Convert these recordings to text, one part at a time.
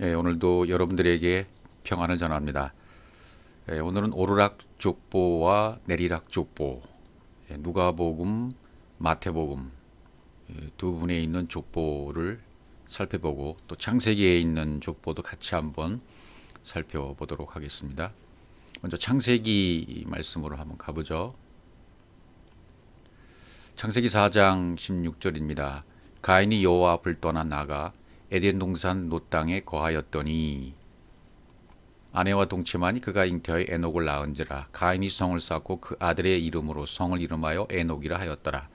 오늘도 여러분들에게 평안을 전합니다. 오늘은 오르락 족보와 내리락 족보, 누가복음, 마태복음 두 분에 있는 족보를 살펴보고 또 창세기에 있는 족보도 같이 한번 살펴보도록 하겠습니다. 먼저 창세기 말씀으로 한번 가보죠. 창세기 4장 16절입니다. 가인이 여호와 앞을 떠나 나가 에덴 동산 놋 땅에 거하였더니 아내와 동침하니 그가 잉태하여 에녹을 낳은지라. 가인이 성을 쌓고 그 아들의 이름으로 성을 이름하여 에녹이라 하였더라.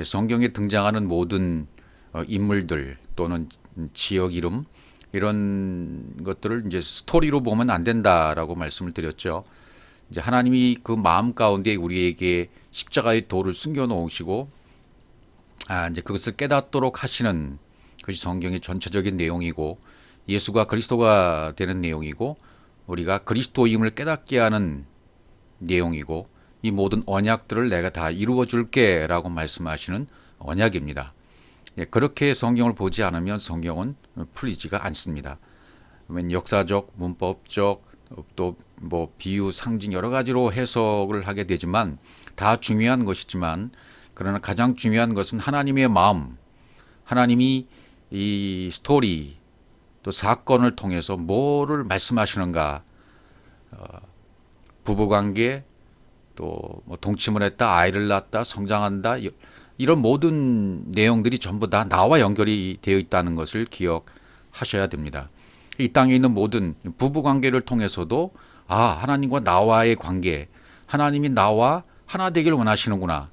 성경에 등장하는 모든 인물들 또는 지역 이름 이런 것들을 이제 스토리로 보면 안 된다라고 말씀을 드렸죠. 이제 하나님이 그 마음 가운데 우리에게 십자가의 도를 숨겨 놓으시고 이제 그것을 깨닫도록 하시는 그것이 성경의 전체적인 내용이고 예수가 그리스도가 되는 내용이고 우리가 그리스도임을 깨닫게 하는 내용이고 이 모든 언약들을 내가 다 이루어 줄게 라고 말씀하시는 언약입니다. 그렇게 성경을 보지 않으면 성경은 풀리지가 않습니다. 역사적, 문법적 또 뭐 비유, 상징 여러 가지로 해석을 하게 되지만 다 중요한 것이지만 그러나 가장 중요한 것은 하나님의 마음, 하나님이 이 스토리 또 사건을 통해서 뭐를 말씀하시는가, 부부관계 또 뭐 동침을 했다, 아이를 낳았다, 성장한다 이런 모든 내용들이 전부 다 나와 연결이 되어 있다는 것을 기억하셔야 됩니다. 이 땅에 있는 모든 부부관계를 통해서도 하나님과 나와의 관계, 하나님이 나와 하나 되기를 원하시는구나.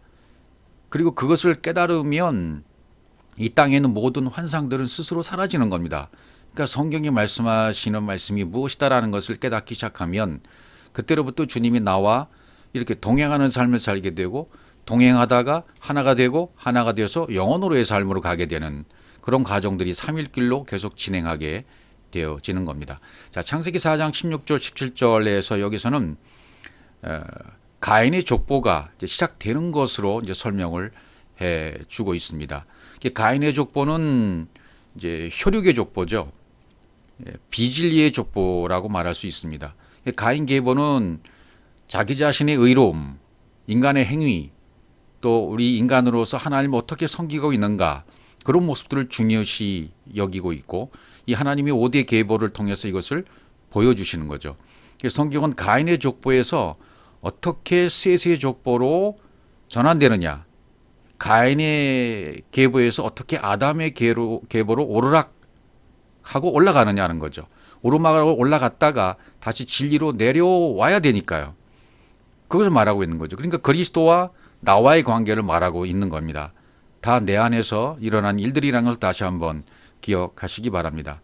그리고 그것을 깨달으면 이 땅에 있는 모든 환상들은 스스로 사라지는 겁니다. 그러니까 성경이 말씀하시는 말씀이 무엇이다라는 것을 깨닫기 시작하면 그때로부터 주님이 나와 이렇게 동행하는 삶을 살게 되고 동행하다가 하나가 되고 하나가 되어서 영원으로의 삶으로 가게 되는 그런 과정들이 삼일길로 계속 진행하게 되어지는 겁니다. 자, 창세기 4장 16절 17절에서 여기서는 가인의 족보가 이제 시작되는 것으로 이제 설명을 해 주고 있습니다. 가인의 족보는 이제 혈육의 족보죠. 비진리의 족보라고 말할 수 있습니다. 가인 계보는 자기 자신의 의로움, 인간의 행위, 또 우리 인간으로서 하나님을 어떻게 섬기고 있는가 그런 모습들을 중요시 여기고 있고 이 하나님의 5대 계보를 통해서 이것을 보여주시는 거죠. 성경은 가인의 족보에서 어떻게 셋의 족보로 전환되느냐, 가인의 계보에서 어떻게 아담의 계보로 오르락하고 올라가느냐는 거죠. 오르막으로 올라갔다가 다시 진리로 내려와야 되니까요. 그것을 말하고 있는 거죠. 그러니까 그리스도와 나와의 관계를 말하고 있는 겁니다. 다 내 안에서 일어난 일들이라는 것을 다시 한번 기억하시기 바랍니다.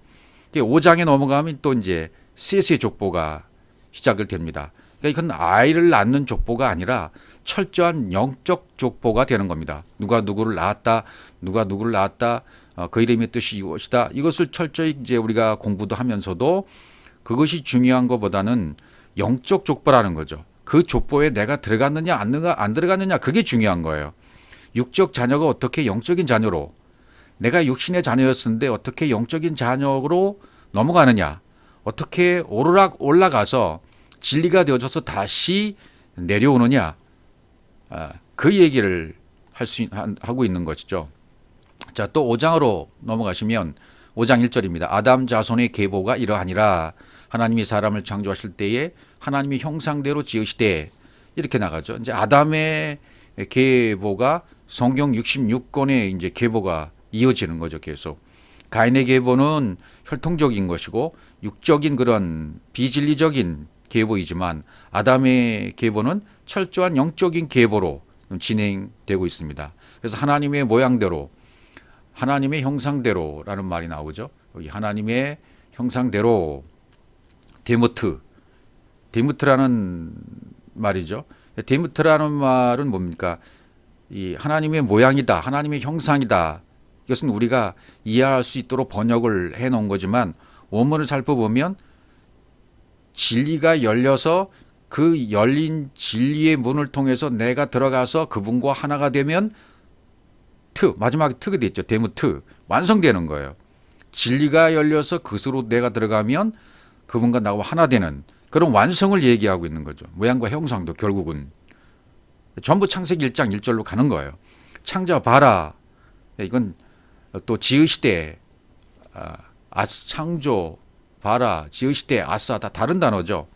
5장에 넘어가면 또 이제 셋의 족보가 시작을 됩니다. 그러니까 이건 아이를 낳는 족보가 아니라 철저한 영적 족보가 되는 겁니다. 누가 누구를 낳았다, 누가 누구를 낳았다, 그 이름의 뜻이 이것이다. 이것을 철저히 이제 우리가 공부도 하면서도 그것이 중요한 것보다는 영적 족보라는 거죠. 그 족보에 내가 들어갔느냐 안 들어갔느냐 그게 중요한 거예요. 육적 자녀가 어떻게 영적인 자녀로, 내가 육신의 자녀였는데 어떻게 영적인 자녀로 넘어가느냐, 어떻게 오르락 올라가서 진리가 되어져서 다시 내려오느냐, 그 얘기를 하고 있는 것이죠. 자, 또 5장으로 넘어가시면 5장 1절입니다. 아담 자손의 계보가 이러하니라. 하나님이 사람을 창조하실 때에 하나님의 형상대로 지으시되 이렇게 나가죠. 이제 아담의 계보가 성경 66권의 이제 계보가 이어지는 거죠. 계속 가인의 계보는 혈통적인 것이고 육적인 그런 비진리적인 계보이지만 아담의 계보는 철저한 영적인 계보로 진행되고 있습니다. 그래서 하나님의 모양대로, 하나님의 형상대로라는 말이 나오죠. 여기 하나님의 형상대로 데무트라는 말이죠. 데무트라는 말은 뭡니까? 이 하나님의 모양이다, 하나님의 형상이다. 이것은 우리가 이해할 수 있도록 번역을 해 놓은 거지만 원문을 살펴보면 진리가 열려서 그 열린 진리의 문을 통해서 내가 들어가서 그분과 하나가 되면 마지막에 트가 됐죠. 데무트 완성되는 거예요. 진리가 열려서 그것으로 내가 들어가면 그분과 나와 하나 되는 그런 완성을 얘기하고 있는 거죠. 모양과 형상도 결국은 전부 창세기 1장 1절로 가는 거예요. 창자 봐라. 이건 또 지으시되, 창조 봐라, 지으시되, 아싸 다 다른 단어죠.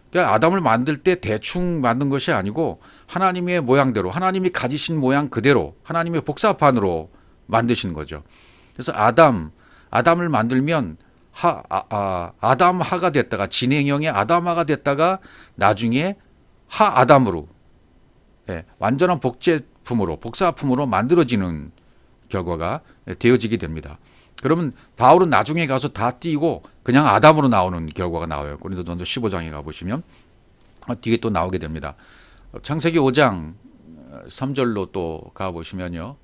그러니까 아담을 만들 때 대충 만든 것이 아니고 하나님의 모양대로, 하나님이 가지신 모양 그대로 하나님의 복사판으로 만드신 거죠. 그래서 아담을 만들면 아담하가 됐다가 진행형의 아담하가 됐다가 나중에 하아담으로, 완전한 복제품으로, 복사품으로 만들어지는 결과가 되어지게 됩니다. 그러면 바울은 나중에 가서 다 띄고 그냥 아담으로 나오는 결과가 나와요. 고린도전서 15장에 가보시면 뒤에 또 나오게 됩니다. 창세기 5장 3절로 또 가보시면요.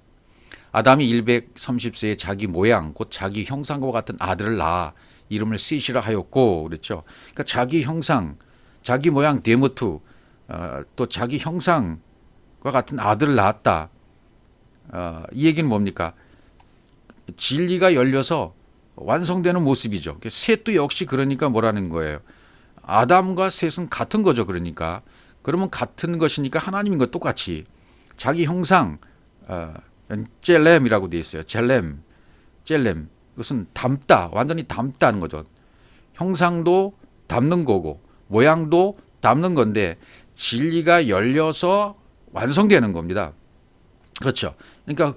아담이 130세에 자기 모양 곧 자기 형상과 같은 아들을 낳아 이름을 셋이라 하였고 그랬죠. 그러니까 자기 형상, 자기 모양 데모투, 또 자기 형상과 같은 아들을 낳았다. 이 얘기는 뭡니까? 진리가 열려서 완성되는 모습이죠. 셋도 역시 그러니까 뭐라는 거예요. 아담과 셋은 같은 거죠. 그러면 같은 것이니까 하나님인 것 똑같이 자기 형상, 젤렘이라고 되어 있어요. 젤렘. 그것은 담다, 완전히 담다는 거죠. 형상도 담는 거고 모양도 담는 건데 진리가 열려서 완성되는 겁니다. 그렇죠. 그러니까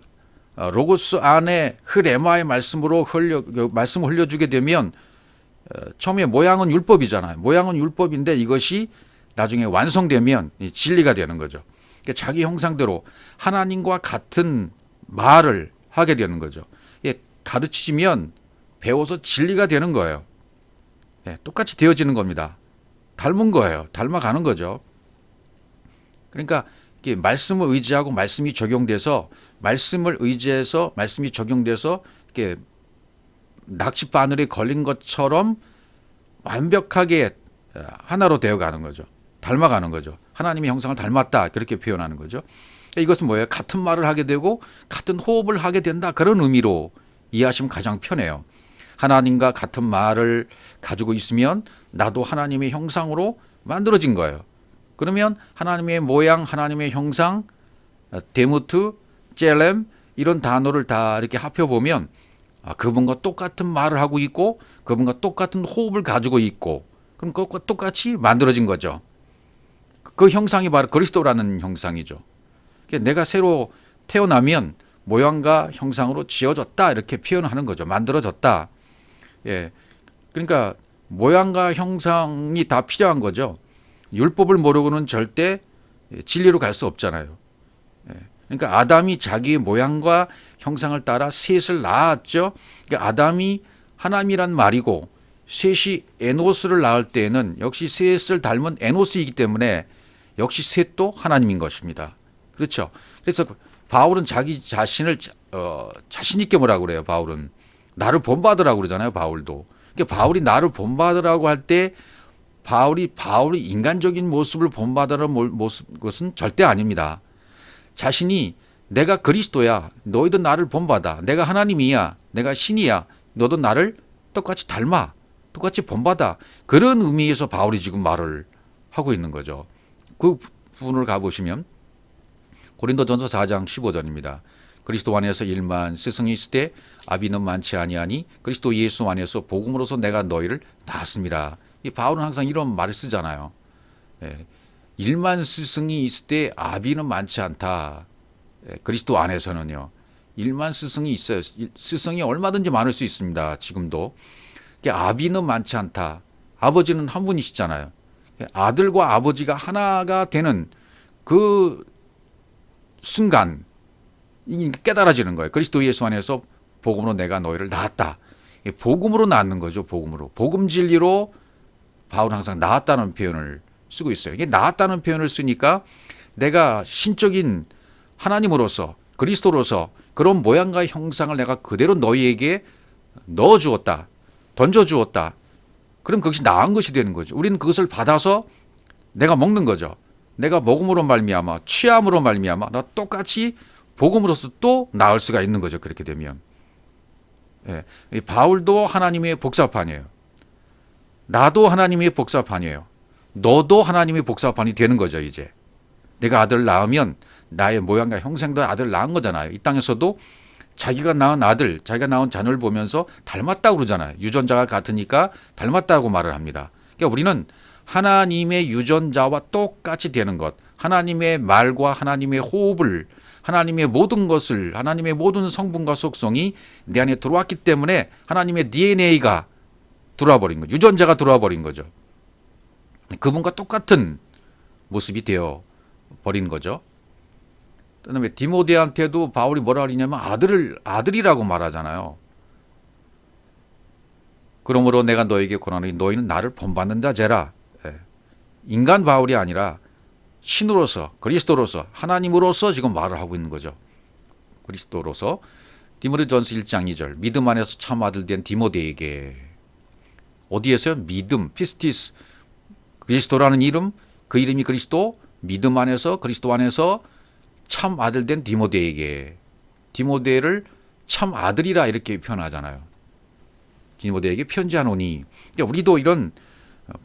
로고스 안에 흐레마의 말씀을 흘려주게 되면 처음에 모양은 율법이잖아요. 모양은 율법인데 이것이 나중에 완성되면 진리가 되는 거죠. 그러니까 자기 형상대로 하나님과 같은 말을 하게 되는 거죠. 가르치면 배워서 진리가 되는 거예요. 똑같이 되어지는 겁니다. 닮은 거예요. 닮아가는 거죠. 그러니까 말씀을 의지하고 말씀이 적용돼서 말씀을 의지해서 말씀이 적용돼서 이렇게 낚싯바늘에 걸린 것처럼 완벽하게 하나로 되어가는 거죠. 닮아가는 거죠. 하나님의 형상을 닮았다 그렇게 표현하는 거죠. 이것은 뭐예요? 같은 말을 하게 되고 같은 호흡을 하게 된다 그런 의미로 이해하시면 가장 편해요. 하나님과 같은 말을 가지고 있으면 나도 하나님의 형상으로 만들어진 거예요. 그러면 하나님의 모양, 하나님의 형상, 데무트, 젤렘 이런 단어를 다 이렇게 합해보면 그분과 똑같은 말을 하고 있고 그분과 똑같은 호흡을 가지고 있고 그럼 그것과 똑같이 만들어진 거죠. 그 형상이 바로 그리스도라는 형상이죠. 내가 새로 태어나면 모양과 형상으로 지어졌다 이렇게 표현하는 거죠. 만들어졌다. 그러니까 모양과 형상이 다 필요한 거죠. 율법을 모르고는 절대 진리로 갈 수 없잖아요. 그러니까 아담이 자기의 모양과 형상을 따라 셋을 낳았죠. 그러니까 아담이 하나님이란 말이고 셋이 에노스를 낳을 때에는 역시 셋을 닮은 에노스이기 때문에 역시 셋도 하나님인 것입니다. 그렇죠. 그래서 바울은 자기 자신을 자신 있게 뭐라고 그래요. 바울은 나를 본받으라고 그러잖아요. 바울도. 그러니까 바울이 나를 본받으라고 할 때 바울이 인간적인 모습을 본받으라는 것은 절대 아닙니다. 자신이 내가 그리스도야. 너희도 나를 본받아. 내가 하나님이야. 내가 신이야. 너도 나를 똑같이 닮아. 똑같이 본받아. 그런 의미에서 바울이 지금 말을 하고 있는 거죠. 그 부분을 가보시면 고린도전서 4장 15절입니다. 그리스도 안에서 일만 스승이 있을 때 아비는 많지 아니하니 그리스도 예수 안에서 복음으로서 내가 너희를 낳았습니다. 이 바울은 항상 이런 말을 쓰잖아요. 일만 스승이 있을 때 아비는 많지 않다. 그리스도 안에서는요. 일만 스승이 있어요. 스승이 얼마든지 많을 수 있습니다. 지금도. 아비는 많지 않다. 아버지는 한 분이시잖아요. 아들과 아버지가 하나가 되는 그 순간 깨달아지는 거예요. 그리스도 예수 안에서 복음으로 내가 너희를 낳았다. 복음으로 낳는 거죠. 복음으로. 복음 진리로 바울은 항상 낳았다는 표현을 쓰고 있어요. 이게 낳았다는 표현을 쓰니까 내가 신적인 하나님으로서 그리스도로서 그런 모양과 형상을 내가 그대로 너희에게 넣어주었다. 던져주었다. 그럼 그것이 나은 것이 되는 거죠. 우리는 그것을 받아서 내가 먹는 거죠. 내가 먹음으로 말미암아 취함으로 말미암아 나 똑같이 복음으로서 또 나을 수가 있는 거죠. 그렇게 되면 예, 이 바울도 하나님의 복사판이에요. 나도 하나님의 복사판이에요. 너도 하나님의 복사판이 되는 거죠. 이제 내가 아들 낳으면 나의 모양과 형상도 아들 낳은 거잖아요. 이 땅에서도 자기가 낳은 아들, 자기가 낳은 자녀를 보면서 닮았다고 그러잖아요. 유전자가 같으니까 닮았다고 말을 합니다. 그러니까 우리는 하나님의 유전자와 똑같이 되는 것, 하나님의 말과 하나님의 호흡을, 하나님의 모든 것을, 하나님의 모든 성분과 속성이 내 안에 들어왔기 때문에 하나님의 DNA가 들어와 버린 거죠. 유전자가 들어와 버린 거죠. 그분과 똑같은 모습이 되어 버린 거죠. 그다음에 디모데한테도 바울이 뭐라 그러냐면 아들이라고 말하잖아요. 그러므로 내가 너에게 권하노니 너희는 나를 본받는 자제라. 인간 바울이 아니라 신으로서, 그리스도로서, 하나님으로서 지금 말을 하고 있는 거죠. 그리스도로서. 디모데전서 1장 2절 믿음 안에서 참 아들 된 디모데에게, 어디에서요? 믿음, 피스티스, 그리스도라는 이름, 그 이름이 그리스도, 믿음 안에서, 그리스도 안에서 참 아들 된 디모데에게, 디모데를 참 아들이라 이렇게 표현하잖아요. 디모데에게 편지하노니. 그러니까 우리도 이런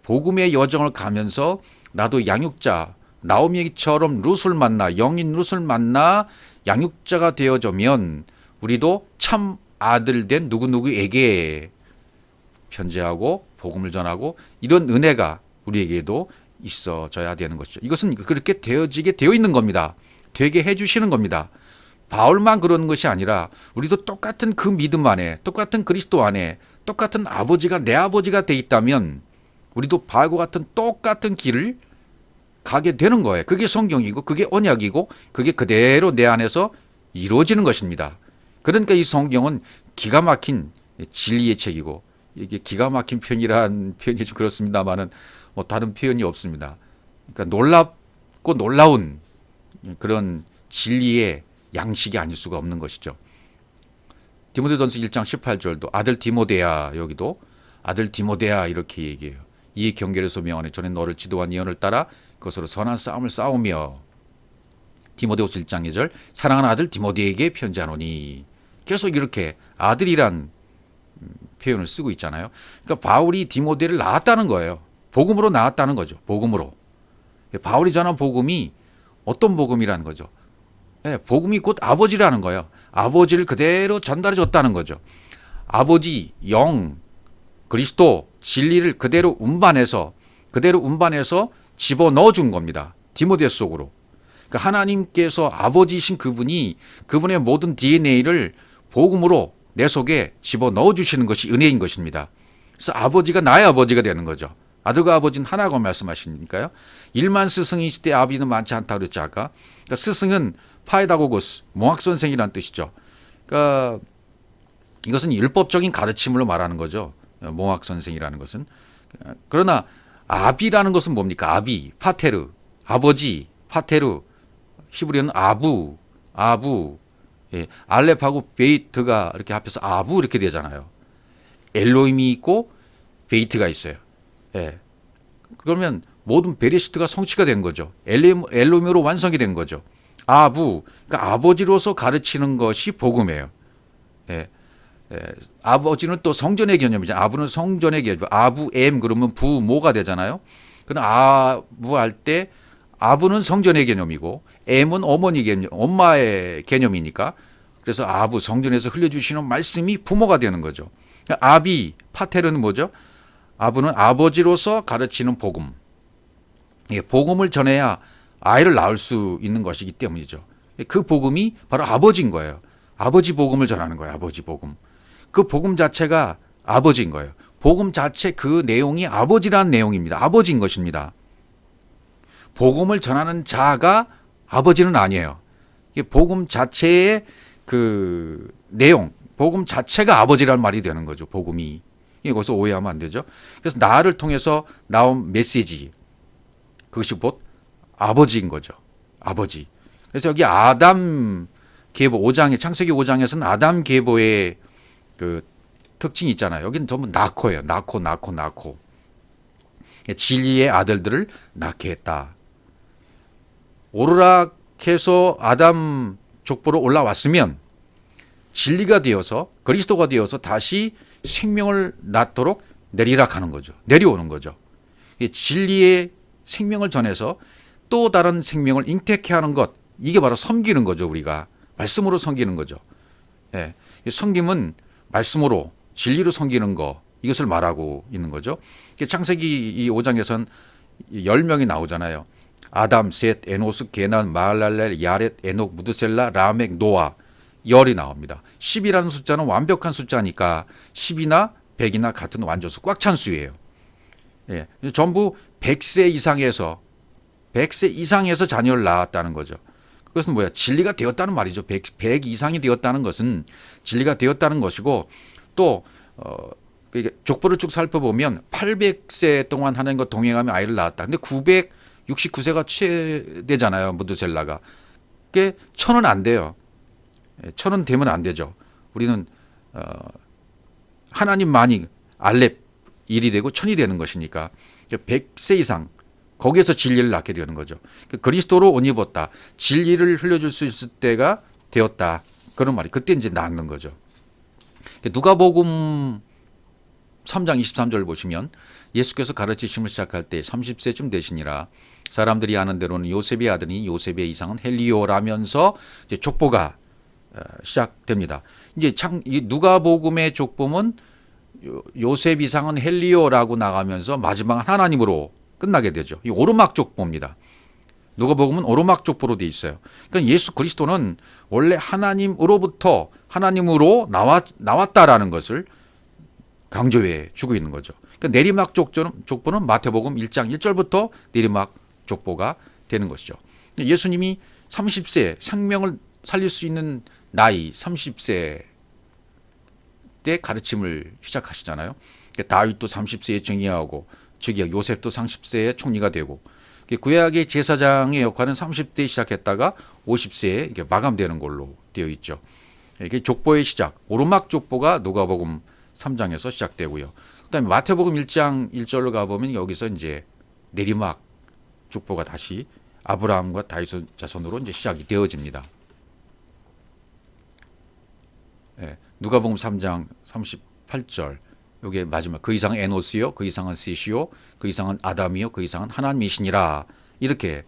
복음의 여정을 가면서 나도 양육자, 나오미처럼 룻을 만나, 영인 룻을 만나 양육자가 되어져면 우리도 참 아들 된 누구누구에게 편지하고 복음을 전하고 이런 은혜가 우리에게도 있어져야 되는 것이죠. 이것은 그렇게 되어지게 되어 있는 겁니다. 되게 해주시는 겁니다. 바울만 그러는 것이 아니라 우리도 똑같은 그 믿음 안에, 똑같은 그리스도 안에, 똑같은 아버지가 내 아버지가 돼 있다면 우리도 바울과 같은 똑같은 길을 가게 되는 거예요. 그게 성경이고 그게 언약이고 그게 그대로 내 안에서 이루어지는 것입니다. 그러니까 이 성경은 기가 막힌 진리의 책이고, 이게 기가 막힌 표현이란 표현이 좀 그렇습니다만은 뭐 다른 표현이 없습니다. 그러니까 놀랍고 놀라운 그런 진리의 양식이 아닐 수가 없는 것이죠. 디모데전서 1장 18절도 아들 디모데야, 여기도 아들 디모데야 이렇게 얘기해요. 이 경계에서 명하니 전에 너를 지도한 예언을 따라 그것으로 선한 싸움을 싸우며. 디모데후서 1장 2절 사랑하는 아들 디모데에게 편지하노니. 계속 이렇게 아들이란 표현을 쓰고 있잖아요. 그러니까 바울이 디모데를 낳았다는 거예요. 복음으로 낳았다는 거죠. 복음으로. 바울이 전한 복음이 어떤 복음이라는 거죠? 복음이 곧 아버지라는 거예요. 아버지를 그대로 전달해 줬다는 거죠. 아버지, 영, 그리스도, 진리를 그대로 운반해서 집어넣어 준 겁니다. 디모데 속으로. 그러니까 하나님께서 아버지이신 그분이 그분의 모든 DNA를 복음으로 내 속에 집어넣어 주시는 것이 은혜인 것입니다. 그래서 아버지가 나의 아버지가 되는 거죠. 아들과 아버지는 하나고 말씀하시니까요. 일만 스승이실 때 아비는 많지 않다고 그랬죠, 아까. 그러니까 스승은 파에다고고스, 몽학선생이라는 뜻이죠. 그러니까 이것은 율법적인 가르침으로 말하는 거죠. 몽학선생이라는 것은. 그러나 아비라는 것은 뭡니까? 아비, 파테르, 아버지, 파테르, 히브리어는 아부, 예, 알렙하고 베이트가 이렇게 합해서 아부 이렇게 되잖아요. 엘로힘이 있고 베이트가 있어요. 예. 그러면 모든 베레시트가 성취가 된 거죠. 엘로힘으로 완성이 된 거죠. 아부, 그러니까 아버지로서 가르치는 것이 복음이에요. 예. 예. 아버지는 또 성전의 개념이죠. 아부는 성전의 개념. 아부엠 그러면 부모가 되잖아요. 그럼 아부 할 때 아부는 성전의 개념이고 M은 어머니 개념, 엄마의 개념이니까. 그래서 아부, 성전에서 흘려주시는 말씀이 부모가 되는 거죠. 아비, 파테르는 뭐죠? 아부는 아버지로서 가르치는 복음. 예, 복음을 전해야 아이를 낳을 수 있는 것이기 때문이죠. 그 복음이 바로 아버지인 거예요. 아버지 복음을 전하는 거예요. 아버지 복음. 그 복음 자체가 아버지인 거예요. 복음 자체 그 내용이 아버지라는 내용입니다. 아버지인 것입니다. 복음을 전하는 자가 아버지는 아니에요. 복음 자체의 그 내용, 복음 자체가 아버지라는 말이 되는 거죠. 복음이. 거기서 오해하면 안 되죠. 그래서 나를 통해서 나온 메시지, 그것이 곧 아버지인 거죠. 아버지. 그래서 여기 아담 계보 5장에, 창세기 5장에서는 아담 계보의 그 특징이 있잖아요. 여기는 전부 낳고예요. 낳고. 진리의 아들들을 낳게 했다. 오르락해서 아담 족보로 올라왔으면 진리가 되어서 그리스도가 되어서 다시 생명을 낳도록 내리락하는 거죠. 내려오는 거죠. 이 진리의 생명을 전해서 또 다른 생명을 잉태케 하는 것, 이게 바로 섬기는 거죠. 우리가 말씀으로 섬기는 거죠. 예, 이 섬김은 말씀으로 진리로 섬기는 거, 이것을 말하고 있는 거죠. 창세기 이 5장에선 10명이 나오잖아요. 아담, 셋, 에노스, 게난, 마할랄렐, 야렛, 에녹, 무드셀라, 라멕, 노아, 열이 나옵니다. 10이라는 숫자는 완벽한 숫자니까 10이나 100이나 같은 완전수, 꽉 찬 수예요. 예, 전부 100세 이상에서 자녀를 낳았다는 거죠. 그것은 뭐야? 진리가 되었다는 말이죠. 100 이상이 되었다는 것은 진리가 되었다는 것이고, 또 족보를 쭉 살펴보면 800세 동안 하나님과 동행하며 아이를 낳았다. 근데 969세가 최대잖아요. 무드셀라가. 그게 1000은 안 돼요. 1000은 되면 안 되죠. 우리는 하나님만이 알렙 1이 되고 1000이 되는 것이니까 100세 이상, 거기에서 진리를 낳게 되는 거죠. 그리스도로 옷 입었다. 진리를 흘려줄 수 있을 때가 되었다. 그런 말이 그때 이제 낳는 거죠. 누가복음 3장 23절 보시면 예수께서 가르치심을 시작할 때 30세쯤 되시니라. 사람들이 아는 대로는 요셉의 아들이니 요셉의 이상은 헬리오라면서 이제 족보가 시작됩니다. 이제 이 누가복음의 족보는 요셉 이상은 헬리오라고 나가면서 마지막 하나님으로 끝나게 되죠. 이 오르막 족보입니다. 누가복음은 오르막 족보로 되어 있어요. 그러니까 예수 그리스도는 원래 하나님으로부터 하나님으로 나왔다라는 것을 강조해 주고 있는 거죠. 그러니까 내리막 족보는 마태복음 1장 1절부터 내리막 족보가 되는 것이죠. 예수님이 30세 생명을 살릴 수 있는 나이 30세 때 가르침을 시작하시잖아요. 다윗도 30세에 정의하고 즉위, 요셉도 30세에 총리가 되고, 구약의 제사장의 역할은 30대에 시작했다가 50세에 이게 마감되는 걸로 되어 있죠. 이게 족보의 시작, 오르막 족보가 누가복음 3장에서 시작되고요. 그다음에 마태복음 1장 1절로 가보면 여기서 이제 내리막 족보가 다시 아브라함과 다윗 자손으로 이제 시작이 되어집니다. 예, 누가복음 3장 38절. 여기 마지막 그 이상은 에노스요, 그 이상은 셋이요, 그 이상은 아담이요, 그 이상은 하나님이시니라, 이렇게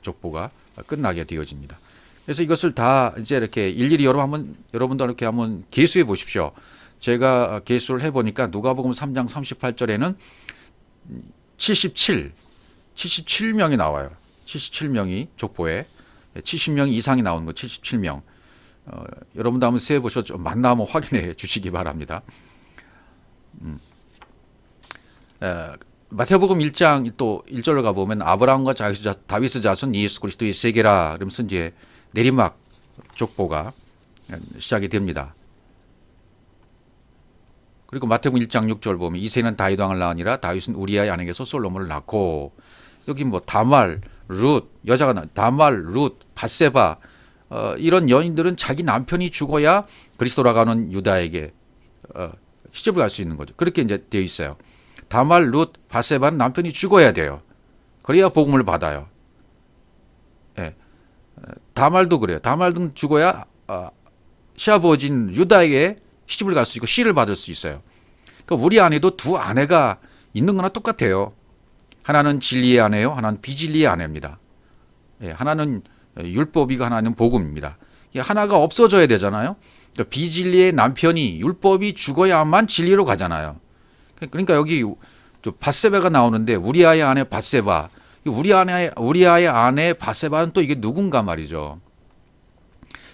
족보가 끝나게 되어집니다. 그래서 이것을 다 이제 이렇게 일일이 여러분도 이렇게 한번 계수해 보십시오. 제가 계수를 해보니까 누가복음 3장 38절에는 77명이 나와요. 77명이 족보에 70명 이상이 나오는 거 77명. 여러분도 한번 세보셔서 만나면 확인해 주시기 바랍니다. 마태복음 1장 또 1절로 가보면 아브라함과 다윗의 자손 예수 그리스도의 세계라, 그러면서 이제 내리막 족보가 시작이 됩니다. 그리고 마태복음 1장 6절 보면 이새는 다윗 왕을 낳으니라. 다윗은 우리아의 아내에게서 솔로몬을 낳고, 여기 뭐 다말, 룻, 여자가 다말, 룻, 밧세바, 이런 여인들은 자기 남편이 죽어야 그리스도라고 하는 유다에게 시집을 갈 수 있는 거죠. 그렇게 이제 되어 있어요. 다말, 룻, 밧세바는 남편이 죽어야 돼요. 그래야 복음을 받아요. 예. 다말도 그래요. 다말도 죽어야 시아버진 유다에게 시집을 갈 수 있고 씨를 받을 수 있어요. 그러니까 우리 안에도 두 아내가 있는 거나 똑같아요. 하나는 진리의 아내요, 하나는 비진리의 아내입니다. 예, 하나는 율법이고 하나는 복음입니다. 하나가 없어져야 되잖아요. 그러니까 비진리의 남편이 율법이 죽어야만 진리로 가잖아요. 그러니까 여기 밧세바가 나오는데 우리아의 아내 밧세바, 우리아의 아내 밧세바는 또 이게 누군가 말이죠.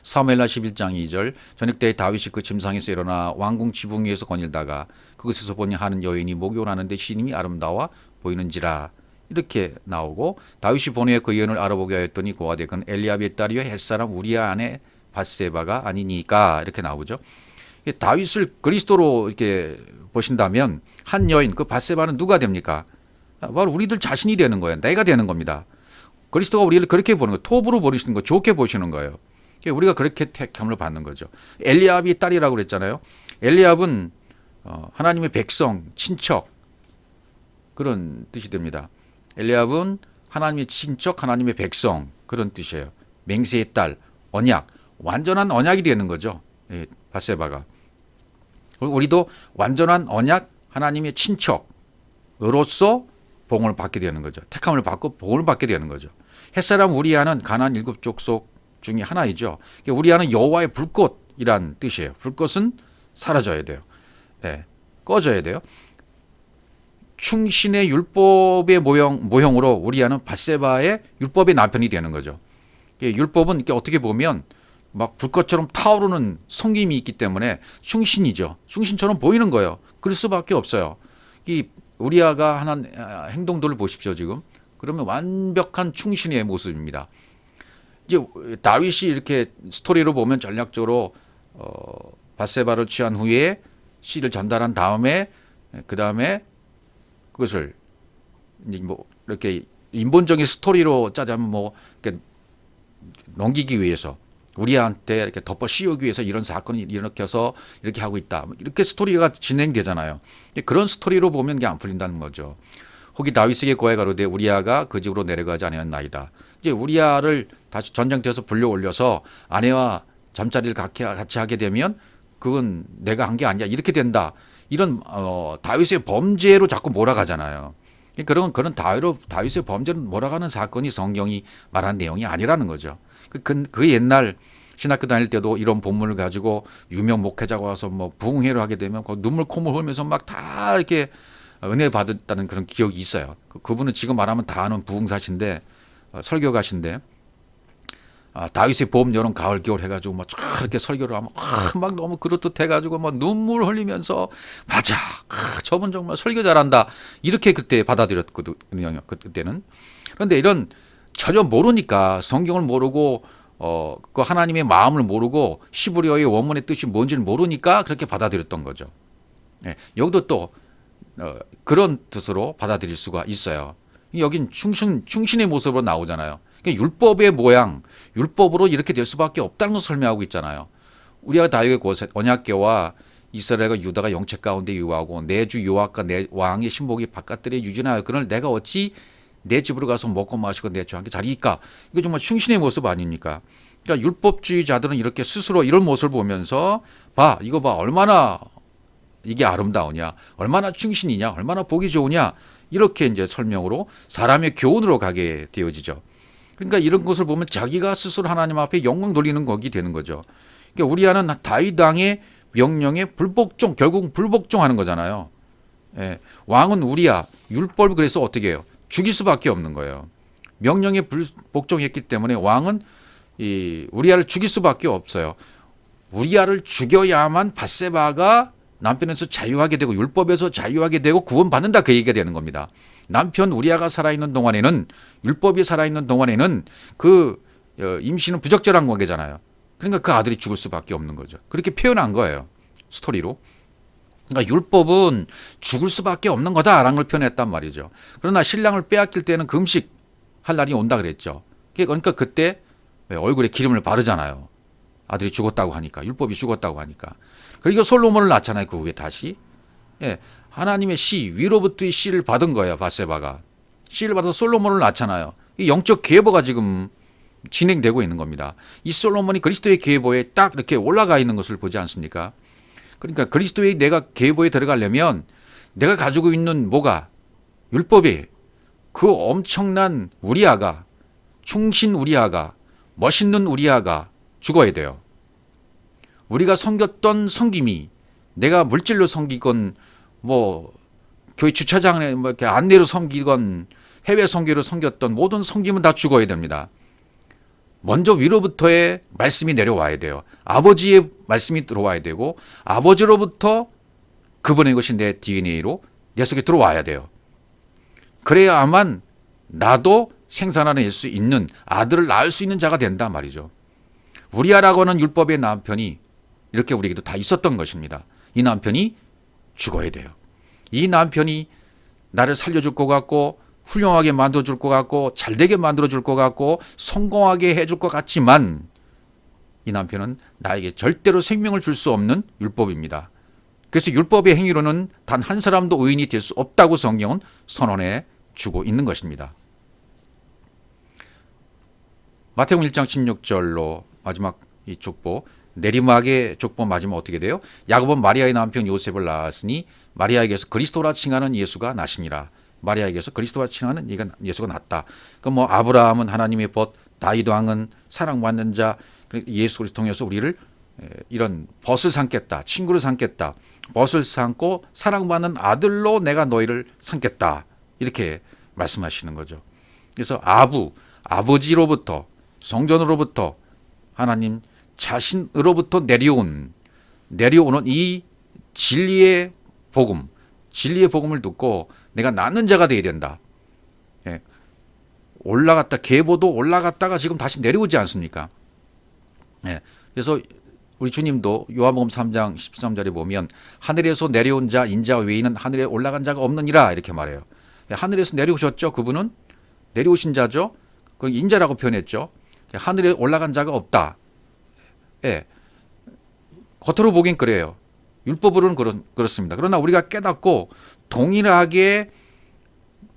사무엘하 11장 2절. 저녁 때에 다윗이 그 침상에서 일어나 왕궁 지붕 위에서 거닐다가 그곳에서 보니 하는 여인이 목욕을 하는데 시님이 아름다워 보이는지라, 이렇게 나오고, 다윗이 본후에 그 여인을 알아보게 하였더니 고아되 그는 엘리압의 딸이요 햇사람 우리아 아내 밧세바가 아니니까, 이렇게 나오죠. 다윗을 그리스도로 이렇게 보신다면 한 여인, 그 밧세바는 누가 됩니까? 바로 우리들 자신이 되는 거예요. 내가 되는 겁니다. 그리스도가 우리를 그렇게 보는 거예요. 톱으로 보시는 거, 좋게 보시는 거예요. 우리가 그렇게 택함을 받는 거죠. 엘리압이 딸이라고 그랬잖아요. 엘리압은 하나님의 백성, 친척, 그런 뜻이 됩니다. 엘리압은 하나님의 친척, 하나님의 백성, 그런 뜻이에요. 맹세의 딸, 언약, 완전한 언약이 되는 거죠. 밧세바가. 우리도 완전한 언약 하나님의 친척으로서 복을 받게 되는 거죠. 택함을 받고 복을 받게 되는 거죠. 햇사람 우리아는 가나안 7족속 중에 하나이죠. 우리아는 여호와의 불꽃이란 뜻이에요. 불꽃은 사라져야 돼요. 네, 꺼져야 돼요. 충신의 율법의 모형으로 우리아는 밧세바의 율법의 남편이 되는 거죠. 율법은 어떻게 보면 막 불꽃처럼 타오르는 성김이 있기 때문에 충신이죠. 충신처럼 보이는 거예요. 그럴 수밖에 없어요. 이 우리아가 하는 행동들을 보십시오 지금. 그러면 완벽한 충신의 모습입니다. 이제 다윗이 이렇게 스토리로 보면 전략적으로 밧세바를 취한 후에 씨를 전달한 다음에 그 다음에 그것을 이제 뭐 이렇게 인본적인 스토리로 짜자면 뭐 이렇게 넘기기 위해서 우리한테 이렇게 덮어 씌우기 위해서 이런 사건이 일으켜서 이렇게 하고 있다. 이렇게 스토리가 진행되잖아요. 그런 스토리로 보면 이게 안 풀린다는 거죠. 혹이 다윗에게 고해 가로되 우리아가 그 집으로 내려가지 아니하였나이다. 이제 우리아를 다시 전쟁터에서 불려 올려서 아내와 잠자리를 같이 하게 되면 그건 내가 한 게 아니야. 이렇게 된다. 이런 다윗의 범죄로 자꾸 몰아가잖아요. 그런 다윗의 범죄로 몰아가는 사건이 성경이 말한 내용이 아니라는 거죠. 그 옛날 신학교 다닐 때도 이런 본문을 가지고 유명 목회자가 와서 뭐 부흥회를 하게 되면 눈물 콧물 흘면서 막 다 이렇게 은혜 받았다는 그런 기억이 있어요. 그분은 지금 말하면 다 아는 부흥사신데 설교가신데 다윗의 봄, 여름, 가을, 겨울 해가지고 막 이렇게 설교를 하면 막 너무 그렇듯해가지고 막 눈물 흘리면서 맞아, 저분 정말 설교 잘한다 이렇게 그때 받아들였거든요. 그때는. 그런데 이런 전혀 모르니까 성경을 모르고 그 하나님의 마음을 모르고 시브리어의 원문의 뜻이 뭔지를 모르니까 그렇게 받아들였던 거죠. 예, 여기도 또 그런 뜻으로 받아들일 수가 있어요. 여긴 충신의 모습으로 나오잖아요. 그러니까 율법의 모양, 율법으로 이렇게 될 수밖에 없다는 것을 설명하고 있잖아요. 우리가 다윗의 언약궤와 이스라엘과 유다가 영책 가운데 유하고 내 주 여호와과 내 왕의 신복이 바깥들에 유진하여 그를 내가 어찌 내 집으로 가서 먹고 마시고 내 주와 함께 자리이까. 이거 정말 충신의 모습 아닙니까? 그러니까 율법주의자들은 이렇게 스스로 이런 모습을 보면서 이거 봐 얼마나 이게 아름다우냐, 얼마나 충신이냐, 얼마나 보기 좋으냐 이렇게 이제 설명으로 사람의 교훈으로 가게 되어지죠. 그러니까 이런 것을 보면 자기가 스스로 하나님 앞에 영광 돌리는 것이 되는 거죠. 그러니까 우리아는 다윗 왕의 명령에 결국 불복종하는 거잖아요. 예, 왕은 우리아 율법을 그래서 어떻게 해요? 죽일 수밖에 없는 거예요. 명령에 불복종했기 때문에 왕은 이 우리아를 죽일 수밖에 없어요. 우리아를 죽여야만 밧세바가 남편에서 자유하게 되고 율법에서 자유하게 되고 구원받는다 그 얘기가 되는 겁니다. 남편 우리아가 살아있는 동안에는 율법이 살아있는 동안에는 그 임신은 부적절한 관계잖아요. 그러니까 그 아들이 죽을 수밖에 없는 거죠. 그렇게 표현한 거예요. 스토리로. 그러니까 율법은 죽을 수밖에 없는 거다라는 걸 표현했단 말이죠. 그러나 신랑을 빼앗길 때는 금식할 날이 온다 그랬죠. 그러니까 그때 얼굴에 기름을 바르잖아요. 아들이 죽었다고 하니까, 율법이 죽었다고 하니까. 그리고 솔로몬을 낳잖아요. 그 후에 다시. 예, 하나님의 씨, 위로부터의 씨를 받은 거예요. 밧세바가. 씨를 받아서 솔로몬을 낳잖아요. 이 영적 계보가 지금 진행되고 있는 겁니다. 이 솔로몬이 그리스도의 계보에 딱 이렇게 올라가 있는 것을 보지 않습니까? 그러니까 그리스도의 내가 계보에 들어가려면 내가 가지고 있는 뭐가 율법이 그 엄청난 우리아가 충신 우리아가 멋있는 우리아가 죽어야 돼요. 우리가 섬겼던 섬김이 내가 물질로 섬기건 뭐 교회 주차장에 뭐 이렇게 안내로 섬기건 해외 선교로 섬겼던 모든 섬김은 다 죽어야 됩니다. 먼저 위로부터의 말씀이 내려와야 돼요. 아버지의 말씀이 들어와야 되고 아버지로부터 그분의 것이 내 DNA로 내 속에 들어와야 돼요. 그래야만 나도 생산해낼 수 있는 아들을 낳을 수 있는 자가 된단 말이죠. 우리아라고 하는 율법의 남편이 이렇게 우리에게도 다 있었던 것입니다. 이 남편이 죽어야 돼요. 이 남편이 나를 살려줄 것 같고 훌륭하게 만들어줄 것 같고 잘되게 만들어줄 것 같고 성공하게 해줄 것 같지만 이 남편은 나에게 절대로 생명을 줄 수 없는 율법입니다. 그래서 율법의 행위로는 단 한 사람도 의인이 될 수 없다고 성경은 선언해 주고 있는 것입니다. 마태복음 1장 16절로 마지막 이 족보 내리막의 족보 맞으면 어떻게 돼요? 야곱은 마리아의 남편 요셉을 낳았으니 마리아에게서 그리스도라 칭하는 예수가 나시니라. 마리아에게서 그리스도라 칭하는 예수가 났다. 그럼 뭐 아브라함은 하나님의 벗, 다윗 왕은 사랑받는 자, 예수 그리스도 통해서 우리를 이런 벗을 삼겠다, 친구를 삼겠다, 벗을 삼고 사랑받는 아들로 내가 너희를 삼겠다, 이렇게 말씀하시는 거죠. 그래서 아버지로부터, 성전으로부터, 하나님 자신으로부터 내려오는 이 진리의 복음을 듣고 내가 낫는 자가 되어야 된다. 예. 계보도 올라갔다가 지금 다시 내려오지 않습니까? 예. 그래서 우리 주님도 요한복음 3장 13절에 보면 하늘에서 내려온 자 인자 외에는 하늘에 올라간 자가 없느니라, 이렇게 말해요. 예. 하늘에서 내려오셨죠. 그분은 내려오신 자죠. 그 인자라고 표현했죠. 하늘에 올라간 자가 없다. 예. 겉으로 보긴 그래요. 율법으로는 그렇습니다. 그러나 우리가 깨닫고 동일하게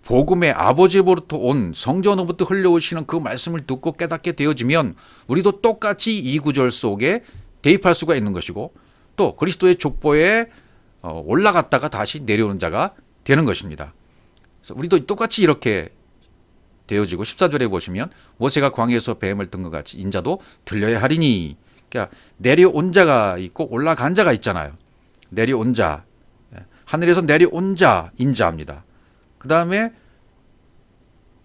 복음의 아버지로부터 온 성전으로부터 흘러오시는 그 말씀을 듣고 깨닫게 되어지면 우리도 똑같이 이 구절 속에 대입할 수가 있는 것이고, 또 그리스도의 족보에 올라갔다가 다시 내려오는 자가 되는 것입니다. 그래서 우리도 똑같이 이렇게 되어지고, 14절에 보시면 모세가 광야에서 뱀을 든 것 같이 인자도 들려야 하리니, 그러니까 내려온 자가 있고 올라간 자가 있잖아요. 내려온 자, 하늘에서 내려온 자 인자입니다. 그 다음에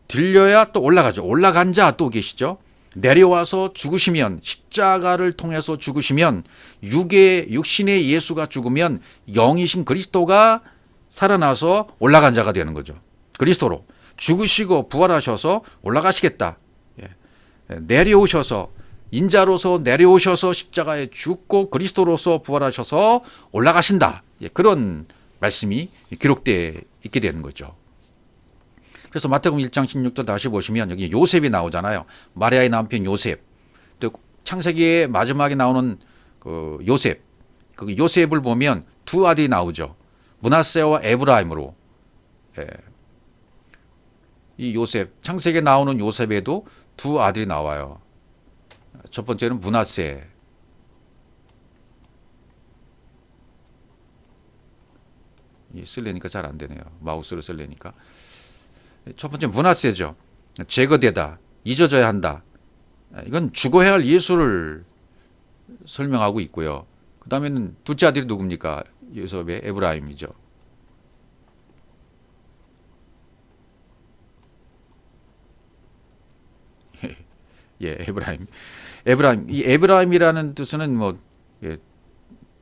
들려야 또 올라가죠. 올라간 자 또 계시죠. 내려와서 죽으시면, 십자가를 통해서 죽으시면, 육신의 예수가 죽으면 영이신 그리스도가 살아나서 올라간 자가 되는 거죠. 그리스도로 죽으시고 부활하셔서 올라가시겠다. 내려오셔서, 인자로서 내려오셔서 십자가에 죽고 그리스도로서 부활하셔서 올라가신다. 그런 말씀이 기록되어 있게 되는 거죠. 그래서 마태복음 1장 16절 다시 보시면 여기 요셉이 나오잖아요. 마리아의 남편 요셉. 또 창세기의 마지막에 나오는 그 요셉. 그 요셉을 보면 두 아들이 나오죠. 므낫세와 에브라임으로. 이 요셉, 창세기에 나오는 요셉에도 두 아들이 나와요. 첫 번째는 므낫세. 쓸래니까 잘 안 되네요. 마우스를 쓸래니까. 첫 번째 므낫세죠. 제거되다, 잊어져야 한다. 이건 죽어야 할 예수를 설명하고 있고요. 그 다음에는 둘째 아들이 누굽니까? 요셉의 에브라임이죠. 예, 에브라임. 이 에브라임이라는 뜻은 뭐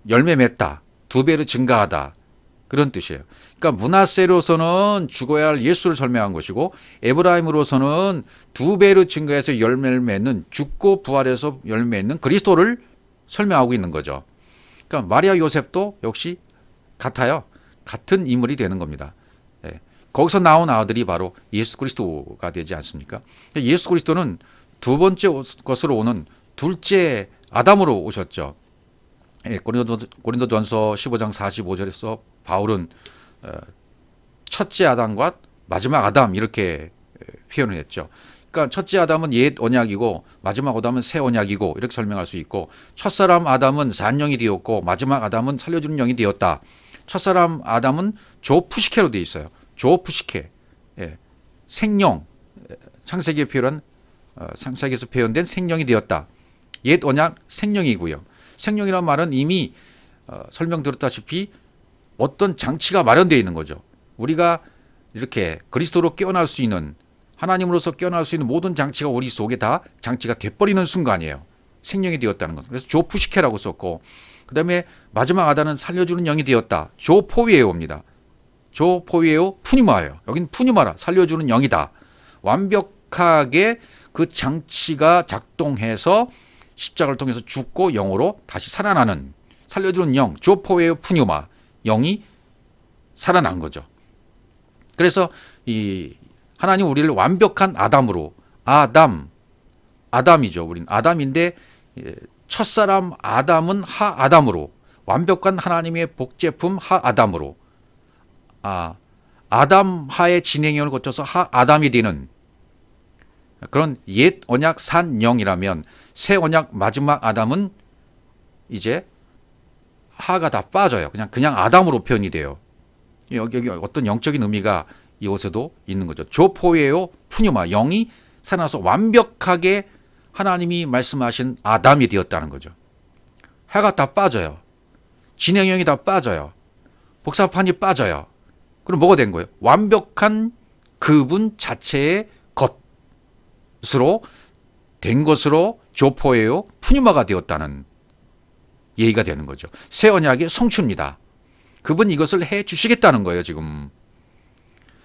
열매 맺다, 두 배로 증가하다, 그런 뜻이에요. 그러니까 므낫세로서는 죽어야 할 예수를 설명한 것이고, 에브라임으로서는 두 배로 증가해서 열매를 맺는, 죽고 부활해서 열매 맺는 그리스도를 설명하고 있는 거죠. 그러니까 마리아 요셉도 역시 같아요. 같은 인물이 되는 겁니다. 거기서 나온 아들이 바로 예수 그리스도가 되지 않습니까? 예수 그리스도는 두 번째 것으로 오는 둘째 아담으로 오셨죠. 고린도전서 15장 45절에서 바울은 첫째 아담과 마지막 아담 이렇게 표현을 했죠. 그러니까 첫째 아담은 옛 언약이고 마지막 아담은 새 언약이고 이렇게 설명할 수 있고, 첫사람 아담은 산영이 되었고 마지막 아담은 살려주는 영이 되었다. 첫사람 아담은 조푸시케로 되어 있어요. 조푸시케, 생령, 창세기에서 표현된 생령이 되었다. 옛 언약 생령이고요. 생령이라는 말은 이미 설명드렸다시피 어떤 장치가 마련되어 있는 거죠. 우리가 이렇게 그리스도로 깨어날 수 있는, 하나님으로서 깨어날 수 있는 모든 장치가 우리 속에 다 장치가 돼버리는 순간이에요. 생령이 되었다는 것. 그래서 조푸시케라고 썼고, 그 다음에 마지막 아담은 살려주는 영이 되었다. 조포위에오입니다. 조포위에오 푸니마예요. 여긴 푸니마라, 살려주는 영이다. 완벽하게 그 장치가 작동해서 십자가를 통해서 죽고 영으로 다시 살아나는, 살려주는 영, 조포웨오 푸뉴마, 영이 살아난 거죠. 그래서 이 하나님 우리를 완벽한 아담으로, 아담이죠. 우린 아담인데 첫사람 아담은 하아담으로, 완벽한 하나님의 복제품 하아담으로, 아담 하의 진행형을 거쳐서 하아담이 되는 그런 옛 언약 산 영이라면, 새 언약 마지막 아담은 이제 하가 다 빠져요. 그냥 아담으로 표현이 돼요. 여기 어떤 영적인 의미가 이곳에도 있는 거죠. 조포예요 푸뉴마, 영이 살아나서 완벽하게 하나님이 말씀하신 아담이 되었다는 거죠. 해가 다 빠져요. 진행형이 다 빠져요. 복사판이 빠져요. 그럼 뭐가 된 거예요? 완벽한 그분 자체의 것으로 된 것으로 조포예요 푸뉴마가 되었다는 얘기가 되는 거죠. 새 언약의 성취입니다. 그분 이것을 해 주시겠다는 거예요, 지금.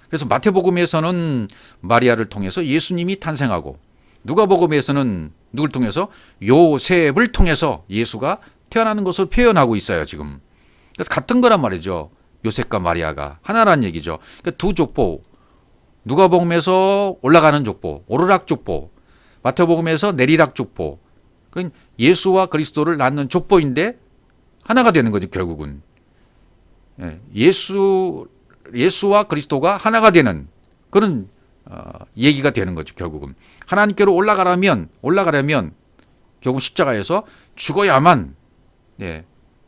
그래서 마태복음에서는 마리아를 통해서 예수님이 탄생하고, 누가복음에서는 누굴 통해서? 요셉을 통해서 예수가 태어나는 것을 표현하고 있어요, 지금. 그러니까 같은 거란 말이죠. 요셉과 마리아가 하나란 얘기죠. 그러니까 두 족보, 누가복음에서 올라가는 족보, 오르락 족보, 마태복음에서 내리락 족보. 그러니까 예수와 그리스도를 낳는 족보인데 하나가 되는 거죠, 결국은. 예수와 그리스도가 하나가 되는 그런 얘기가 되는 거죠, 결국은. 하나님께로 올라가려면 결국 십자가에서 죽어야만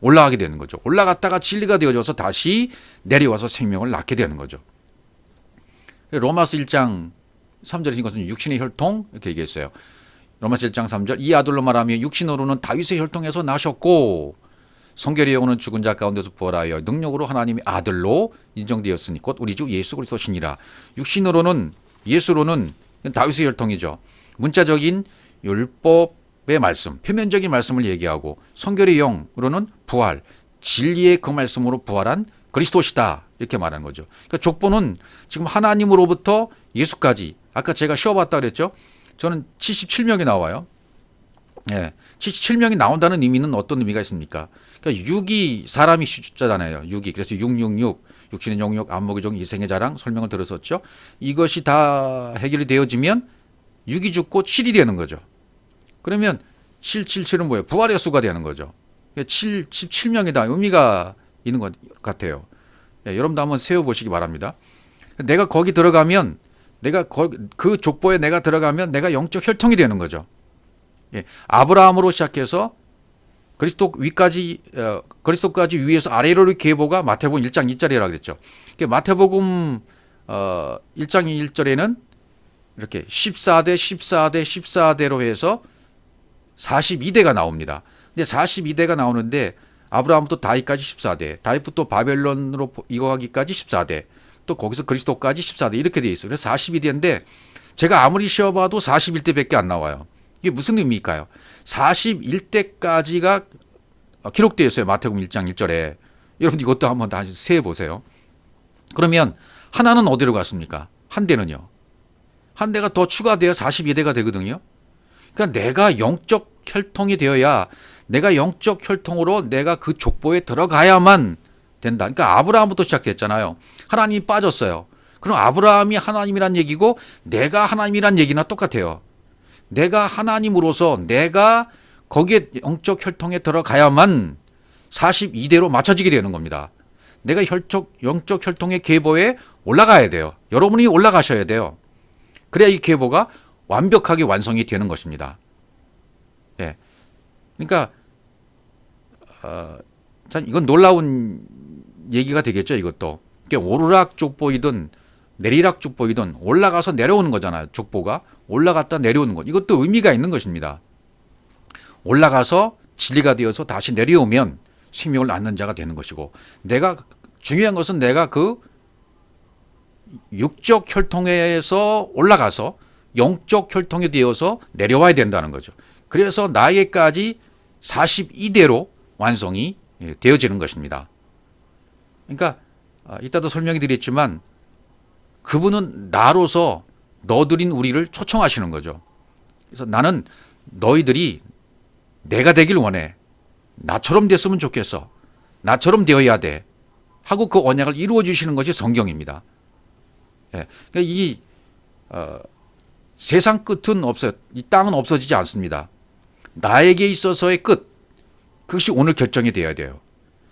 올라가게 되는 거죠. 올라갔다가 진리가 되어져서 다시 내려와서 생명을 낳게 되는 거죠. 로마서 1장 3절에 이것은 육신의 혈통 이렇게 얘기했어요. 로마서 1장 3절 이 아들로 말하며 육신으로는 다윗의 혈통에서 나셨고 성결의 영혼은 죽은 자 가운데서 부활하여 능력으로 하나님의 아들로 인정되었으니 곧 우리 주 예수 그리스도시니라. 육신으로는 예수로는 다윗의 혈통이죠. 문자적인 율법의 말씀, 표면적인 말씀을 얘기하고 성결의 영으로는 부활, 진리의 그 말씀으로 부활한 그리스도시다 이렇게 말하는 거죠. 그러니까 족보는 지금 하나님으로부터 예수까지 아까 제가 쉬어봤다 그랬죠. 저는 77명이 나와요. 77명이 나온다는 의미는 어떤 의미가 있습니까? 그러니까 6이 사람이 숫자잖아요. 6이. 그래서 666, 육신의 정욕, 안목의 종, 이생의 자랑 설명을 들었었죠. 이것이 다 해결이 되어지면 6이 죽고 7이 되는 거죠. 그러면 777은 뭐예요? 부활의 수가 되는 거죠. 77명이다. 의미가 있는 것 같아요. 여러분도 한번 세워보시기 바랍니다. 내가 거기 들어가면 그 족보에 내가 들어가면 내가 영적 혈통이 되는 거죠. 아브라함으로 시작해서 그리스도까지 위에서 아래로 계보가 마태복음 1장 2절이라고 그랬죠. 마태복음 1장 1절에는 이렇게 14대 14대 14대로 해서 42대가 나옵니다. 근데 42대가 나오는데 아브라함부터 다윗까지 14대, 다윗부터 바벨론으로 이거하기까지 14대, 또 거기서 그리스도까지 14대 이렇게 돼 있어요. 그래서 42대인데 제가 아무리 쉬어봐도 41대밖에 안 나와요. 이게 무슨 의미일까요? 41대까지가 기록되어 있어요. 마태복음 1장 1절에. 여러분 이것도 한번 다시 세어 보세요. 그러면 하나는 어디로 갔습니까? 한 대는요. 한 대가 더 추가되어 42대가 되거든요. 그러니까 내가 영적 혈통이 되어야 내가 영적 혈통으로 내가 그 족보에 들어가야만 된다. 그러니까 아브라함부터 시작했잖아요. 하나님이 빠졌어요. 그럼 아브라함이 하나님이란 얘기고 내가 하나님이란 얘기나 똑같아요. 내가 하나님으로서 내가 거기에 영적 혈통에 들어가야만 42대로 맞춰지게 되는 겁니다. 내가 영적 혈통의 계보에 올라가야 돼요. 여러분이 올라가셔야 돼요. 그래야 이 계보가 완벽하게 완성이 되는 것입니다. 그러니까 참 이건 놀라운 얘기가 되겠죠. 이것도 오르락 족보이든 내리락 족보이든 올라가서 내려오는 거잖아요. 족보가 올라갔다 내려오는 것. 이것도 의미가 있는 것입니다. 올라가서 진리가 되어서 다시 내려오면 생명을 낳는 자가 되는 것이고, 내가 중요한 것은 내가 그 육적 혈통에서 올라가서 영적 혈통이 되어서 내려와야 된다는 거죠. 그래서 나에게까지 42대로 완성이 되어지는 것입니다. 그러니까 이따도 설명이 드렸지만 그분은 나로서 너들인 우리를 초청하시는 거죠. 그래서 나는 너희들이 내가 되길 원해. 나처럼 됐으면 좋겠어. 나처럼 되어야 돼. 하고 그 언약을 이루어 주시는 것이 성경입니다. 그러니까 이 세상 끝은 없어요. 이 땅은 없어지지 않습니다. 나에게 있어서의 끝, 그것이 오늘 결정이 되어야 돼요.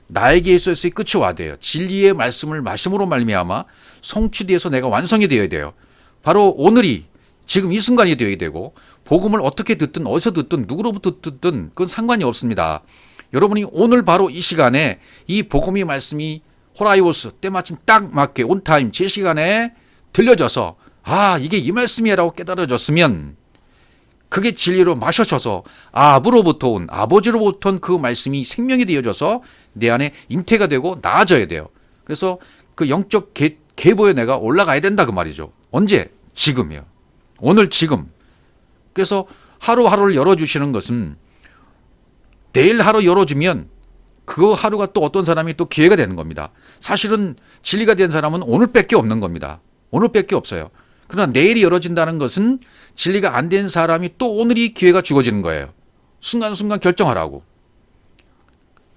나에게 있어서의 끝이 와야 돼요. 진리의 말씀을 말씀으로 말미암아 성취되어서 내가 완성이 되어야 돼요. 바로 오늘이 지금 이 순간이 되어야 되고, 복음을 어떻게 듣든 어디서 듣든 누구로부터 듣든 그건 상관이 없습니다. 여러분이 오늘 바로 이 시간에 이 복음의 말씀이 호라이오스 때마침 딱 맞게 온타임 제 시간에 들려져서 이게 이 말씀이라고 깨달아졌으면 그게 진리로 마셔져서 아버로부터 온 아버지로부터 온 그 말씀이 생명이 되어져서 내 안에 잉태가 되고 나아져야 돼요. 그래서 그 영적 계보에 내가 올라가야 된다 그 말이죠. 언제? 지금이요. 오늘 지금. 그래서 하루하루를 열어주시는 것은 내일 하루 열어주면 그 하루가 또 어떤 사람이 또 기회가 되는 겁니다. 사실은 진리가 된 사람은 오늘밖에 없는 겁니다. 오늘밖에 없어요. 그러나 내일이 열어진다는 것은 진리가 안 된 사람이 또 오늘이 기회가 주어지는 거예요. 순간순간 결정하라고.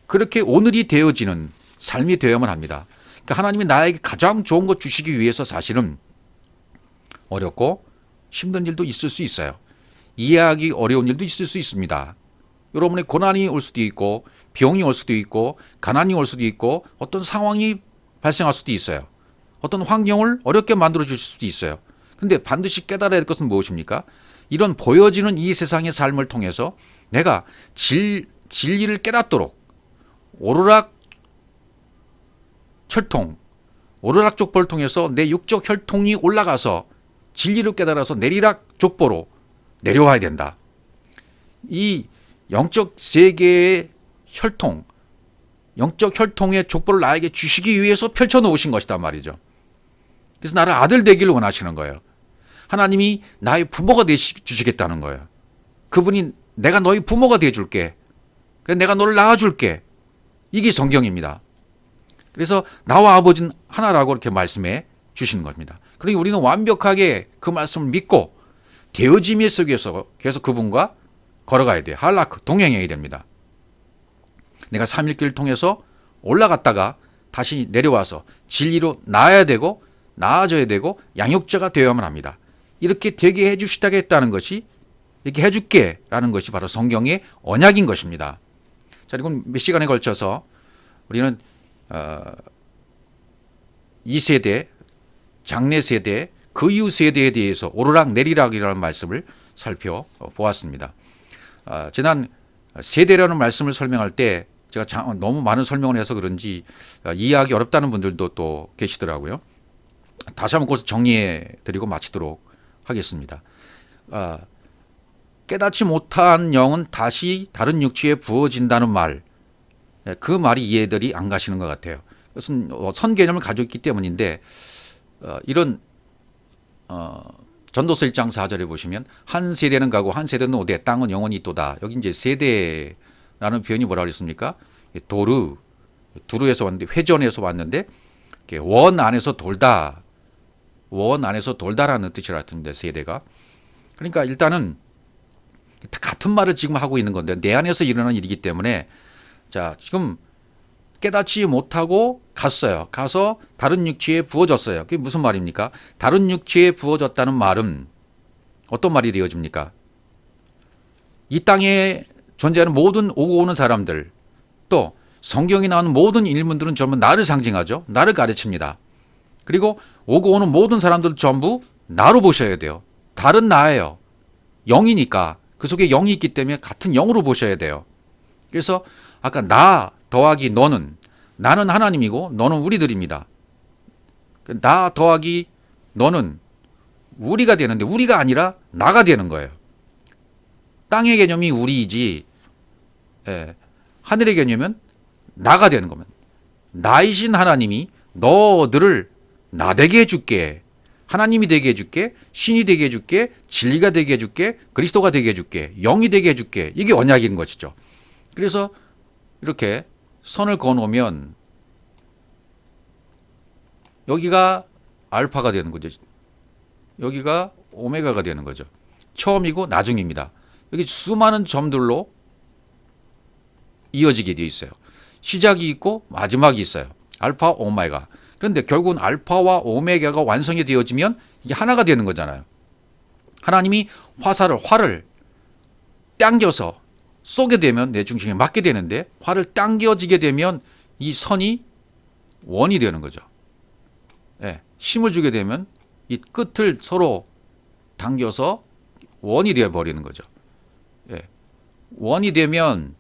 그렇게 오늘이 되어지는 삶이 되어야만 합니다. 그러니까 하나님이 나에게 가장 좋은 것 주시기 위해서 사실은 어렵고 힘든 일도 있을 수 있어요. 이해하기 어려운 일도 있을 수 있습니다. 여러분의 고난이 올 수도 있고 병이 올 수도 있고 가난이 올 수도 있고 어떤 상황이 발생할 수도 있어요. 어떤 환경을 어렵게 만들어 줄 수도 있어요. 근데 반드시 깨달아야 할 것은 무엇입니까? 이런 보여지는 이 세상의 삶을 통해서 내가 진리를 깨닫도록 오르락 혈통, 오르락 족보를 통해서 내 육적 혈통이 올라가서 진리를 깨달아서 내리락 족보로 내려와야 된다. 이 영적 세계의 혈통, 영적 혈통의 족보를 나에게 주시기 위해서 펼쳐놓으신 것이단 말이죠. 그래서 나를 아들 되기를 원하시는 거예요. 하나님이 나의 부모가 되주시겠다는 거예요. 그분이 내가 너희 부모가 되어줄게. 내가 너를 낳아줄게. 이게 성경입니다. 그래서 나와 아버지는 하나라고 이렇게 말씀해 주시는 겁니다. 그러니 우리는 완벽하게 그 말씀을 믿고 되어짐의 속에서 계속 그분과 걸어가야 돼요. 할라크, 동행해야 됩니다. 내가 3일길을 통해서 올라갔다가 다시 내려와서 진리로 나아야 되고 나아져야 되고 양육자가 되어야만 합니다. 이렇게 되게 해주시다겠다는 것이 이렇게 해줄게 라는 것이 바로 성경의 언약인 것입니다. 자, 그리고 몇 시간에 걸쳐서 우리는 2세대, 장래 세대, 그 이후 세대에 대해서 오르락 내리락이라는 말씀을 살펴보았습니다. 지난 세대라는 말씀을 설명할 때 제가 너무 많은 설명을 해서 그런지 이해하기 어렵다는 분들도 또 계시더라고요. 다시 한번 그것을 정리해 드리고 마치도록 하겠습니다. 깨닫지 못한 영은 다시 다른 육체에 부어진다는 말, 그 말이 이해들이 안 가시는 것 같아요. 그것은 선 개념을 가지고 있기 때문인데 이런 전도서 1장 4절에 보시면 한 세대는 가고 한 세대는 오되 땅은 영원히 있도다. 여기 이제 세대라는 표현이 뭐라 그랬습니까? 두루에서 왔는데 회전에서 왔는데 원 안에서 돌다. 원 안에서 돌다라는 뜻이라던데 세대가. 그러니까 일단은 같은 말을 지금 하고 있는 건데 내 안에서 일어나는 일이기 때문에 자, 지금 깨닫지 못하고 갔어요. 가서 다른 육체에 부어졌어요. 그게 무슨 말입니까? 다른 육체에 부어졌다는 말은 어떤 말이 되어집니까? 이 땅에 존재하는 모든 오고 오는 사람들, 또 성경에 나오는 모든 인물들은 전부 나를 상징하죠. 나를 가르칩니다. 그리고 오고 오는 모든 사람들은 전부 나로 보셔야 돼요. 다른 나예요. 영이니까 그 속에 영이 있기 때문에 같은 영으로 보셔야 돼요. 그래서 아까 나 더하기 너는, 나는 하나님이고 너는 우리들입니다. 나 더하기 너는 우리가 되는데 우리가 아니라 나가 되는 거예요. 땅의 개념이 우리이지 하늘의 개념은 나가 되는 겁니다. 나이신 하나님이 너들을 나 되게 해줄게, 하나님이 되게 해줄게, 신이 되게 해줄게, 진리가 되게 해줄게, 그리스도가 되게 해줄게, 영이 되게 해줄게. 이게 언약인 것이죠. 그래서 이렇게 선을 그어놓으면 여기가 알파가 되는 거죠. 여기가 오메가가 되는 거죠. 처음이고 나중입니다. 여기 수많은 점들로 이어지게 되어 있어요. 시작이 있고 마지막이 있어요. 알파, 오메가. 그런데 결국은 알파와 오메가가 완성이 되어지면 이게 하나가 되는 거잖아요. 하나님이 활을 당겨서 쏘게 되면 내 중심에 맞게 되는데 활을 당겨지게 되면 이 선이 원이 되는 거죠. 힘을 주게 되면 이 끝을 서로 당겨서 원이 되어 버리는 거죠. 원이 되면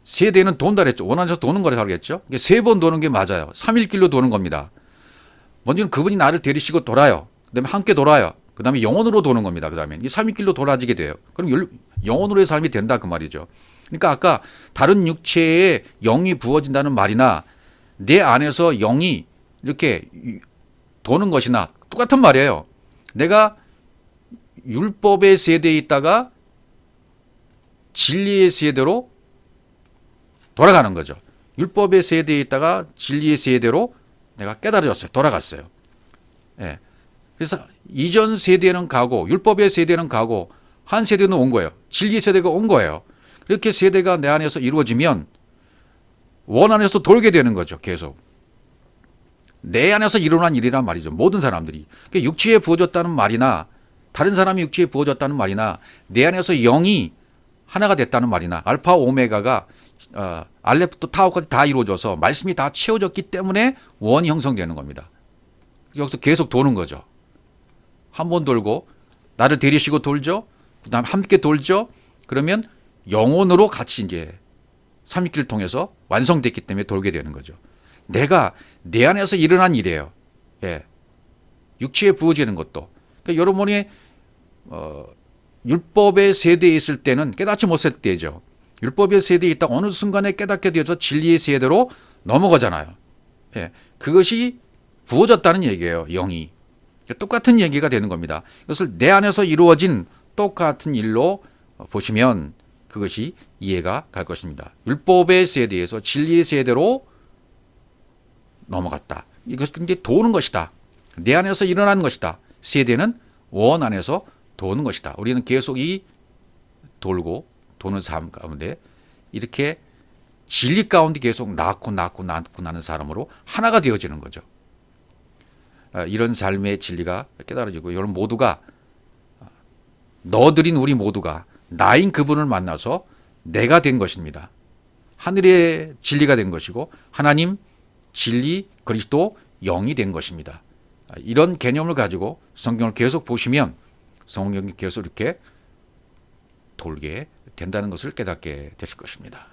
세대는 돈다 그랬죠. 원 안에서 도는 거라 그러겠죠. 세 번 도는 게 맞아요. 3일길로 도는 겁니다. 먼저는 그분이 나를 데리시고 돌아요. 그다음에 함께 돌아요. 그다음에 영혼으로 도는 겁니다. 그다음에 이 3일길로 돌아지게 돼요. 그럼 영혼으로의 삶이 된다 그 말이죠. 그러니까 아까 다른 육체에 영이 부어진다는 말이나 내 안에서 영이 이렇게 도는 것이나 똑같은 말이에요. 내가 율법의 세대에 있다가 진리의 세대로 돌아가는 거죠. 율법의 세대에 있다가 진리의 세대로 내가 깨달아졌어요. 돌아갔어요. 예. 그래서 이전 세대는 가고 율법의 세대는 가고 한 세대는 온 거예요. 진리의 세대가 온 거예요. 이렇게 세대가 내 안에서 이루어지면 원 안에서 돌게 되는 거죠. 계속. 내 안에서 일어난 일이란 말이죠. 모든 사람들이. 그러니까 육체에 부어졌다는 말이나 다른 사람이 육체에 부어졌다는 말이나 내 안에서 영이 하나가 됐다는 말이나 알파 오메가가 알렙부터 타오까지 다 이루어져서 말씀이 다 채워졌기 때문에 원이 형성되는 겁니다. 여기서 계속 도는 거죠. 한 번 돌고 나를 데리시고 돌죠. 그다음 함께 돌죠. 그러면 영혼으로 같이 이제 삼위길을 통해서 완성됐기 때문에 돌게 되는 거죠. 내가 내 안에서 일어난 일이에요. 예. 육체에 부어지는 것도. 그러니까 여러분이 율법의 세대에 있을 때는 깨닫지 못할 때죠. 율법의 세대에 있다 어느 순간에 깨닫게 되어서 진리의 세대로 넘어가잖아요. 예. 그것이 부어졌다는 얘기예요. 영이. 똑같은 얘기가 되는 겁니다. 이것을 내 안에서 이루어진 똑같은 일로 보시면 그것이 이해가 갈 것입니다. 율법의 세대에서 진리의 세대로 넘어갔다. 이것은 이제 도는 것이다. 내 안에서 일어나는 것이다. 세대는 원 안에서 도는 것이다. 우리는 계속 이 돌고 도는 삶 가운데 이렇게 진리 가운데 계속 낳고 나는 사람으로 하나가 되어지는 거죠. 이런 삶의 진리가 깨달아지고 여러분 모두가 너들인 우리 모두가 나인 그분을 만나서 내가 된 것입니다. 하늘의 진리가 된 것이고 하나님 진리 그리스도 영이 된 것입니다. 이런 개념을 가지고 성경을 계속 보시면 성경이 계속 이렇게 돌게 된다는 것을 깨닫게 되실 것입니다.